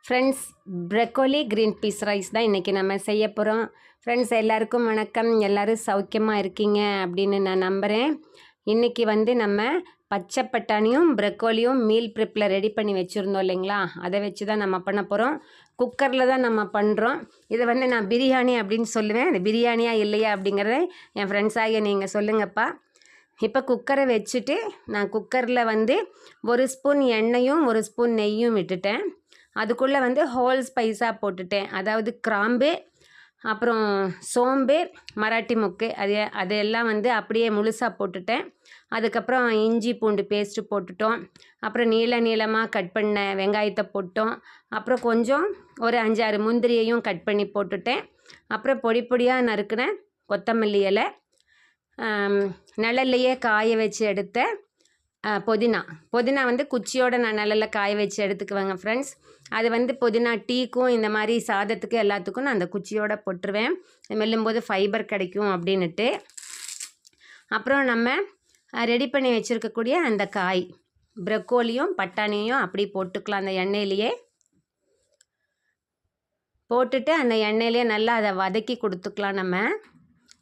Friends, broccoli green peas rice தான் இன்றைக்கி நம்ம செய்ய போகிறோம். ஃப்ரெண்ட்ஸ், எல்லாருக்கும் வணக்கம். எல்லோரும் சௌக்கியமாக இருக்கீங்க அப்படின்னு நான் நம்புகிறேன். இன்றைக்கி நம்ம பச்சை பட்டாணியும் ப்ரக்கோலியும் மீல் ப்ரிப்பில் ரெடி பண்ணி வச்சுருந்தோம் இல்லைங்களா, அதை வச்சு தான் நம்ம பண்ண போகிறோம். குக்கரில் தான் நம்ம பண்ணுறோம். இதை நான் பிரியாணி அப்படின்னு சொல்லுவேன். அது பிரியாணியா இல்லையா அப்படிங்கிறத என் ஃப்ரெண்ட்ஸாகிய நீங்கள் சொல்லுங்கப்பா. இப்போ குக்கரை வச்சுட்டு நான் குக்கரில் ஒரு ஸ்பூன் எண்ணெயும் ஒரு ஸ்பூன் நெய்யும் விட்டுட்டேன். அதுக்குள்ளே ஹோல் ஸ்பைஸாக போட்டுட்டேன். அதாவது கிராம்பு, அப்புறம் சோம்பு, மராட்டி மொக்கு, அதையெல்லாம் அப்படியே முழுசாக போட்டுட்டேன். அதுக்கப்புறம் இஞ்சி பூண்டு பேஸ்ட்டு போட்டுட்டோம். அப்புறம் நீளமாக கட் பண்ண வெங்காயத்தை போட்டோம். அப்புறம் கொஞ்சம் ஒரு 5-6 முந்திரியையும் கட் பண்ணி போட்டுட்டேன். அப்புறம் பொடி பொடியாக நறுக்கின கொத்தமல்லி இலை, நிழல்லையே காய வச்சு எடுத்த புதினா குச்சியோடு நான் நிழலில் காய வச்சு எடுத்துக்குவேங்க ஃப்ரெண்ட்ஸ். அது புதினா டீக்கும் இந்த மாதிரி சாதத்துக்கு எல்லாத்துக்கும் நான் அந்த குச்சியோடு போட்டுருவேன். மெல்லும்போது ஃபைபர் கிடைக்கும் அப்படின்ட்டு. அப்புறம் நம்ம ரெடி பண்ணி வச்சுருக்கக்கூடிய அந்த காய் ப்ரக்கோலியும் பட்டாணியும் அப்படி போட்டுக்கலாம். அந்த எண்ணெயிலேயே போட்டுட்டு அந்த எண்ணெயிலே நல்லா அதை வதக்கி கொடுத்துக்கலாம். நம்ம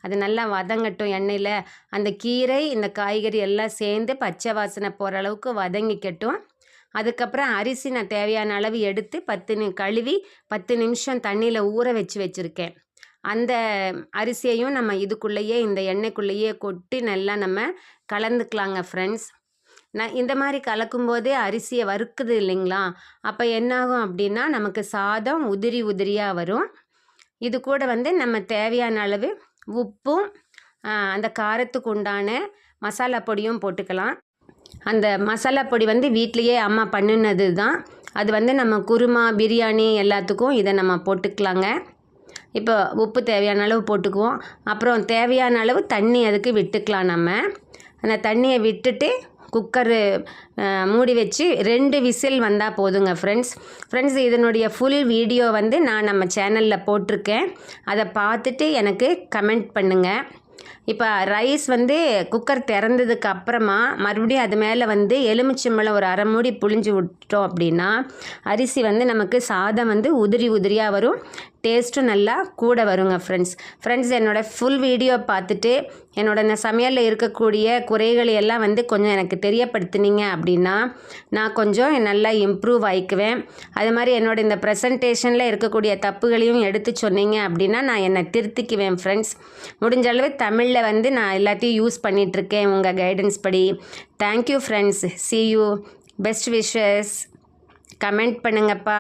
அது நல்லா வதங்கட்டும் எண்ணெயில். அந்த கீரை இந்த காய்கறி எல்லாம் சேர்ந்து பச்சை வாசனை போகிற அளவுக்கு வதங்கிக்கட்டும். அதுக்கப்புறம் அரிசி நான் தேவையான அளவு எடுத்து கழுவி 10 நிமிஷம் தண்ணியில் ஊற வச்சுருக்கேன். அந்த அரிசியையும் நம்ம இதுக்குள்ளேயே இந்த எண்ணெய்க்குள்ளேயே கொட்டி நல்லா நம்ம கலந்துக்கலாங்க ஃப்ரெண்ட்ஸ். நான் இந்த மாதிரி கலக்கும்போதே அரிசியை வறுக்குது இல்லைங்களா, அப்போ என்னாகும் அப்படின்னா நமக்கு சாதம் உதிரி உதிரியாக வரும். இது கூட நம்ம தேவையான அளவு உப்பும் அந்த காரத்துக்கு உண்டான மசாலா பொடியும் போட்டுக்கலாம். அந்த மசாலா பொடி வீட்லேயே அம்மா பண்ணினது தான். அது நம்ம குருமா, பிரியாணி எல்லாத்துக்கும் இதை நம்ம போட்டுக்கலாங்க. இப்போ உப்பு தேவையான அளவு போட்டுக்குவோம். அப்புறம் தேவையான அளவு தண்ணி அதுக்கு விட்டுக்கலாம். நம்ம அந்த தண்ணியை விட்டுட்டு குக்கரு மூடி வச்சு 2 விசில் வந்தால் போதுங்க ஃப்ரெண்ட்ஸ். இதனுடைய ஃபுல் வீடியோ நான் நம்ம சேனலில் போட்டிருக்கேன். அதை பார்த்துட்டு எனக்கு கமெண்ட் பண்ணுங்கள். இப்போ ரைஸ் குக்கர் திறந்ததுக்கு அப்புறமா மறுபடியும் அது மேலே எலுமிச்சம்பழம் ஒரு அரை மூடி புழிஞ்சு விட்டோம் அப்படின்னா அரிசி நமக்கு சாதம் உதிரி உதிரியாக வரும். டேஸ்ட்டும் நல்லா கூட வருங்க ஃப்ரெண்ட்ஸ். என்னோடய ஃபுல் வீடியோ பார்த்துட்டு என்னோட இந்த சமையலில் இருக்கக்கூடிய குறைகளை எல்லாம் கொஞ்சம் எனக்கு தெரியப்படுத்துனீங்க அப்படின்னா நான் கொஞ்சம் நல்லா இம்ப்ரூவ் ஆகிக்குவேன். அது மாதிரி என்னோட இந்த ப்ரெசன்டேஷனில் இருக்கக்கூடிய தப்புகளையும் எடுத்து சொன்னீங்க அப்படின்னா நான் என்னை திருத்திக்குவேன் ஃப்ரெண்ட்ஸ். முடிஞ்ச அளவு தமிழில் நான் எல்லாத்தையும் யூஸ் பண்ணிகிட்ருக்கேன் உங்கள் கைடன்ஸ் படி. Thank you friends. see you. Best wishes. Comment பண்ணுங்கப்பா.